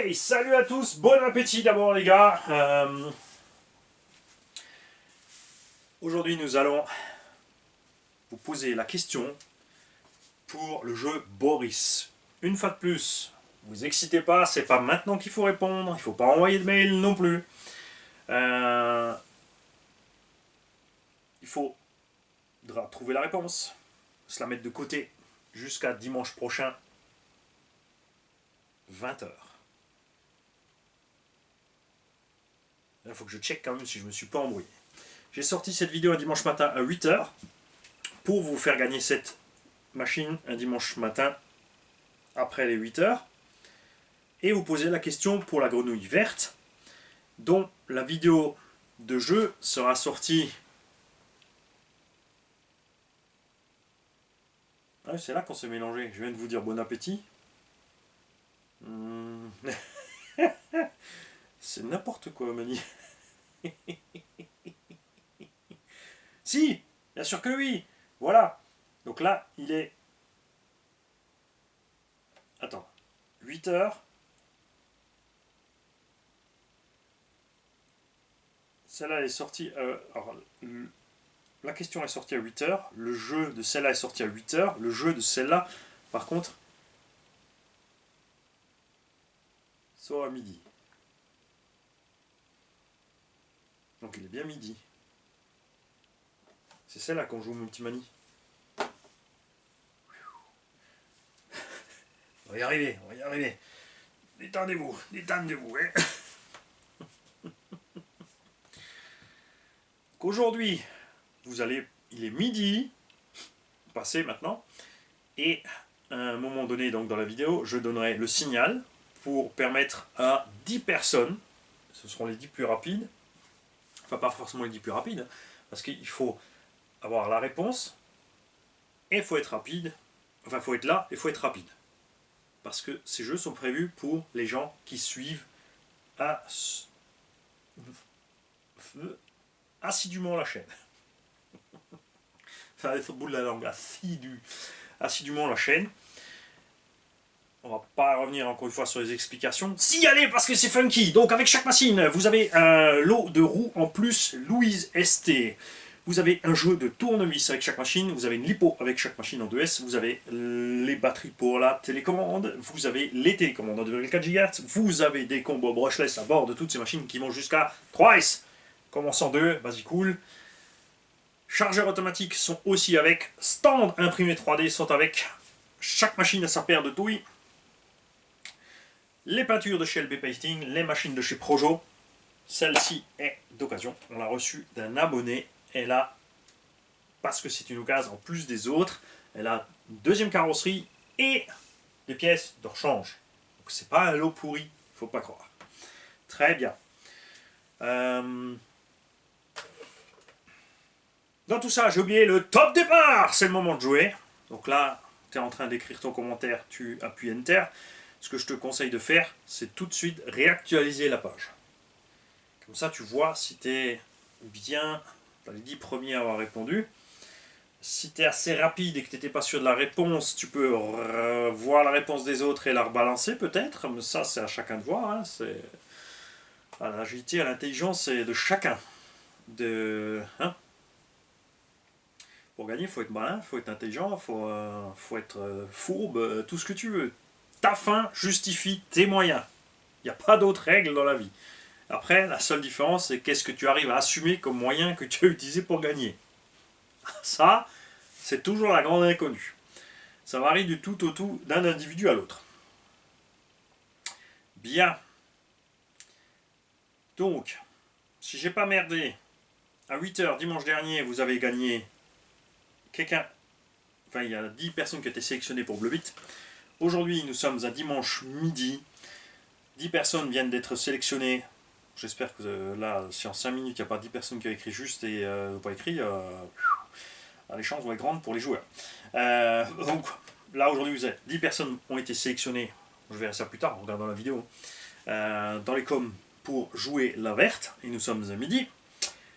Hey, salut à tous, bon appétit d'abord les gars. Aujourd'hui nous allons vous poser la question pour le jeu Boris. Une fois de plus, vous excitez pas, c'est pas maintenant qu'il faut répondre, il faut pas envoyer de mail non plus. Il faudra trouver la réponse, se la mettre de côté jusqu'à dimanche prochain, 20 h. Il faut que je check quand même si je me suis pas embrouillé. J'ai sorti cette vidéo un dimanche matin à 8 h pour vous faire gagner cette machine un dimanche matin après les 8 h et vous poser la question pour la grenouille verte dont la vidéo de jeu sera sortie. Ah, c'est là qu'on s'est mélangé. Je viens de vous dire bon appétit. C'est n'importe quoi, Mani. Si, bien sûr que oui. Voilà. Donc là, il est... Attends. 8 h. Celle-là est sortie... alors, la question est sortie à 8 h. Le jeu de celle-là est sorti à 8 h. Le jeu de celle-là, par contre, sort à midi. Donc il est bien midi. C'est celle-là qu'on joue, mon petit Mani. On va y arriver, on va y arriver. Détendez-vous, détendez-vous. Hein. Qu'aujourd'hui, il est midi, passé maintenant, et à un moment donné, donc dans la vidéo, je donnerai le signal pour permettre à 10 personnes, ce seront les 10 plus rapides, enfin pas forcément les 10 plus rapides, parce qu'il faut avoir la réponse, et il faut être rapide, enfin il faut être là, et il faut être rapide. Parce que ces jeux sont prévus pour les gens qui suivent assidûment la chaîne. Ça va être au bout de la langue, assidûment la chaîne. On va pas revenir encore une fois sur les explications. Si, allez, parce que c'est funky. Donc avec chaque machine, vous avez un lot de roues en plus Louise ST. Vous avez un jeu de tournevis avec chaque machine, vous avez une lipo avec chaque machine en 2S, vous avez les batteries pour la télécommande, vous avez les télécommandes en 2,4 GHz, vous avez des combos brushless à bord de toutes ces machines qui vont jusqu'à 3S. Commence en 2, vas-y cool. Chargeurs automatiques sont aussi avec, stand imprimé 3D sont avec, chaque machine a sa paire de touilles. Les peintures de chez LB Pasting, les machines de chez Projo. Celle-ci est d'occasion, on l'a reçue d'un abonné. Elle a, parce que c'est une occasion en plus des autres, elle a une deuxième carrosserie et des pièces de rechange. Donc c'est pas un lot pourri, faut pas croire. Très bien. Dans tout ça, j'ai oublié le top départ. C'est le moment de jouer. Donc là, tu es en train d'écrire ton commentaire, tu appuies Enter. Ce que je te conseille de faire, c'est tout de suite réactualiser la page. Comme ça, tu vois si tu es bien... les 10 premiers à avoir répondu. Si tu es assez rapide et que tu n'étais pas sûr de la réponse, tu peux voir la réponse des autres et la rebalancer peut-être. Mais ça, c'est à chacun de voir. Hein. C'est à l'agilité, à l'intelligence, c'est de chacun. Hein. Pour gagner, il faut être malin, il faut être intelligent, il faut être fourbe, tout ce que tu veux. Ta fin justifie tes moyens. Il n'y a pas d'autre règle dans la vie. Après, la seule différence, c'est qu'est-ce que tu arrives à assumer comme moyen que tu as utilisé pour gagner. Ça, c'est toujours la grande inconnue. Ça varie du tout au tout d'un individu à l'autre. Bien. Donc, si j'ai pas merdé, à 8 h dimanche dernier, vous avez gagné quelqu'un. Enfin, il y a 10 personnes qui ont été sélectionnées pour Bleu 8. Aujourd'hui, nous sommes à dimanche midi. 10 personnes viennent d'être sélectionnées. J'espère que là, si en 5 minutes, il n'y a pas 10 personnes qui ont écrit juste et pas écrit, les chances vont être grandes pour les joueurs. Donc là, aujourd'hui, 10 personnes ont été sélectionnées. Je verrai ça plus tard en regardant la vidéo. Dans les coms pour jouer la verte. Et nous sommes à midi.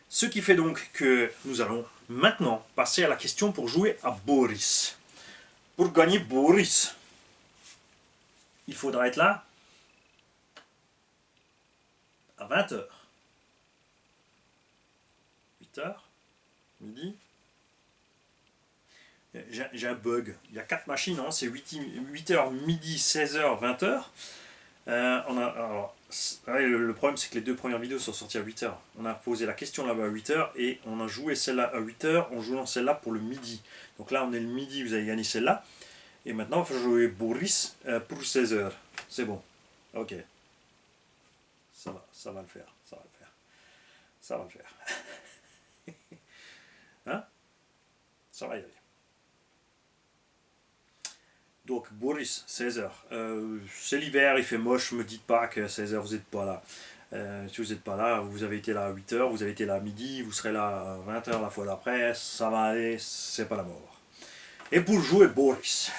Ce qui fait donc que nous allons maintenant passer à la question pour jouer à Boris. Pour gagner Boris, il faudra être là à 20h. 8h, midi. J'ai un bug. Il y a 4 machines, hein, c'est 8h, midi, 16h, 20h. Le problème, c'est que les 2 premières vidéos sont sorties à 8h. On a posé la question là-bas à 8h et on a joué celle-là à 8h en jouant celle-là pour le midi. Donc là, on est le midi, vous avez gagné celle-là. Et maintenant, il faut jouer Boris pour 16h. C'est bon. Ok. Ça va le faire. Ça va le faire. Hein? Ça va y aller. Donc Boris, 16h. C'est l'hiver, il fait moche, me dites pas que 16h vous n'êtes pas là. Si vous n'êtes pas là, vous avez été là à 8h, vous avez été là à midi, vous serez là à 20h la fois d'après, ça va aller, c'est pas la mort. Et pour jouer Boris.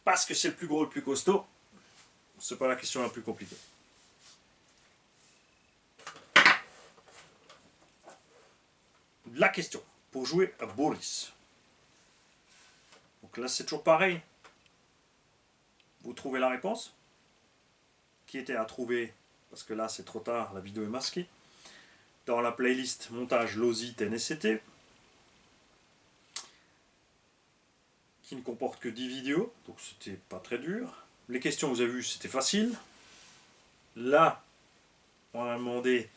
Parce que c'est le plus gros, le plus costaud, c'est pas la question la plus compliquée. La question pour jouer à Boris. Donc là, c'est toujours pareil. Vous trouvez la réponse qui était à trouver, parce que là, c'est trop tard, la vidéo est masquée. Dans la playlist montage Lozi TNSCT, qui ne comporte que 10 vidéos, donc c'était pas très dur. Les questions, vous avez vu, c'était facile. Là, on a demandé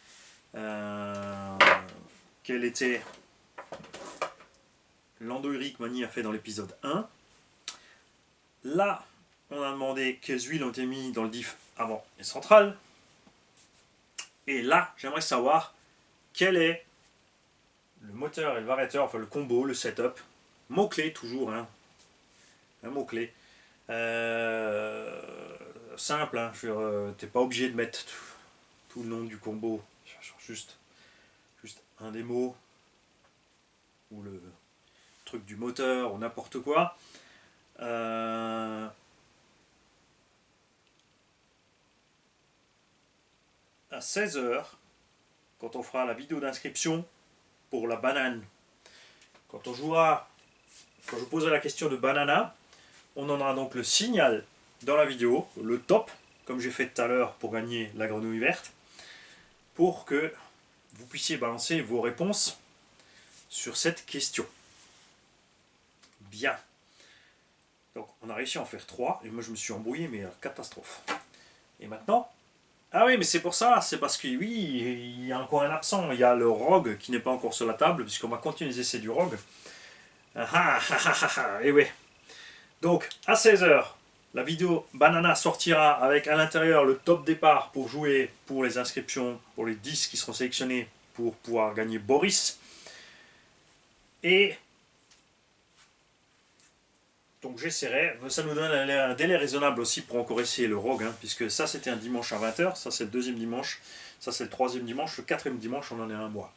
quel était l'enduit que Mani a fait dans l'épisode 1. Là, on a demandé quelles huiles ont été mises dans le diff avant et central. Et là, j'aimerais savoir quel est le moteur et le variateur, enfin le combo, le setup. Mot-clé toujours, hein. Un mot-clé. Simple, hein. T'es pas obligé de mettre tout le nom du combo. Juste un des mots. Ou le truc du moteur, ou n'importe quoi. À 16h, quand on fera la vidéo d'inscription pour la banane, quand je poserai la question de banana, on en aura donc le signal dans la vidéo, le top, comme j'ai fait tout à l'heure pour gagner la grenouille verte, pour que vous puissiez balancer vos réponses sur cette question. Bien. Donc on a réussi à en faire 3, et moi je me suis embrouillé, mais catastrophe. Et maintenant, ah oui, mais c'est pour ça, c'est parce que oui, il y a encore un absent, il y a le rogue qui n'est pas encore sur la table, puisqu'on va continuer les essais du rogue. Et oui. Donc à 16h, la vidéo Banana sortira avec à l'intérieur le top départ pour jouer pour les inscriptions, pour les 10 qui seront sélectionnés pour pouvoir gagner Boris. Et donc j'essaierai, ça nous donne un délai raisonnable aussi pour encore essayer le rogue, hein, puisque ça c'était un dimanche à 20h, ça c'est le 2e dimanche, ça c'est le 3e dimanche, le 4e dimanche on en est à un mois.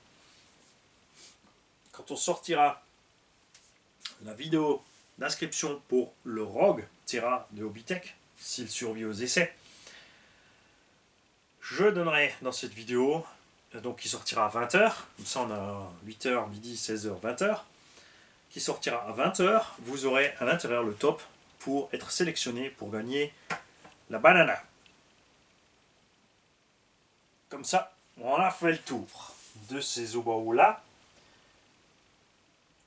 Quand on sortira la vidéo d'inscription pour le rogue Tira de Hobbytech, s'il survit aux essais, je donnerai dans cette vidéo, donc qui sortira à 20h, comme ça on a 8h, midi, 16h, 20h, qui sortira à 20h, vous aurez à l'intérieur le top pour être sélectionné pour gagner la banana. Comme ça, on a fait le tour de ces obaos-là.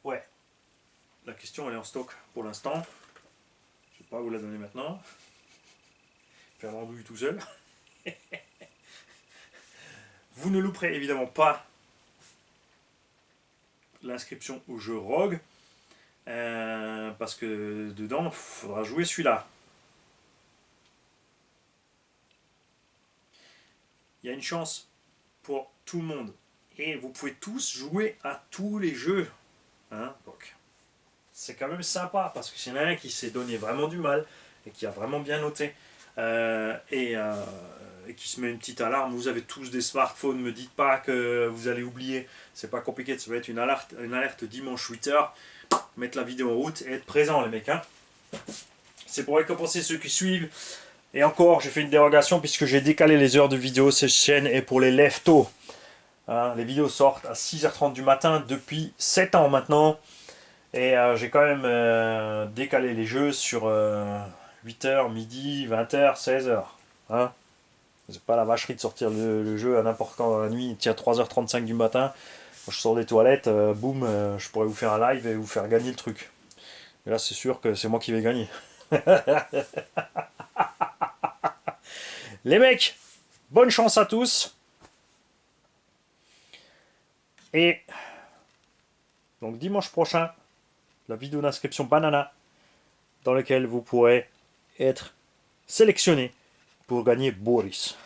Ouais, la question elle est en stock pour l'instant. Je ne vais pas vous la donner maintenant. Faire l'embrouille tout seul. Vous ne louperez évidemment pas l'inscription au jeu Rogue. Parce que dedans, il faudra jouer celui-là. Il y a une chance pour tout le monde. Et vous pouvez tous jouer à tous les jeux. Hein, donc, c'est quand même sympa, parce que s'il y en a un qui s'est donné vraiment du mal, et qui a vraiment bien noté, et qui se met une petite alarme, vous avez tous des smartphones, ne me dites pas que vous allez oublier, c'est pas compliqué, ça va être une alerte dimanche 8h, mettre la vidéo en route et être présent les mecs. Hein. C'est pour récompenser ceux qui suivent. Et encore, j'ai fait une dérogation puisque j'ai décalé les heures de vidéo. Cette chaîne est pour les lève-tôt. Hein, les vidéos sortent à 6h30 du matin depuis 7 ans maintenant. Et j'ai quand même décalé les jeux sur 8h, midi, 20h, 16h. Hein, c'est pas la vacherie de sortir le jeu à n'importe quand dans la nuit. Il tient 3h35 du matin. Moi, je sors des toilettes, boum, je pourrais vous faire un live et vous faire gagner le truc. Et là, c'est sûr que c'est moi qui vais gagner. Les mecs, bonne chance à tous. Et donc dimanche prochain, la vidéo d'inscription Banana, dans laquelle vous pourrez être sélectionné pour gagner Boris.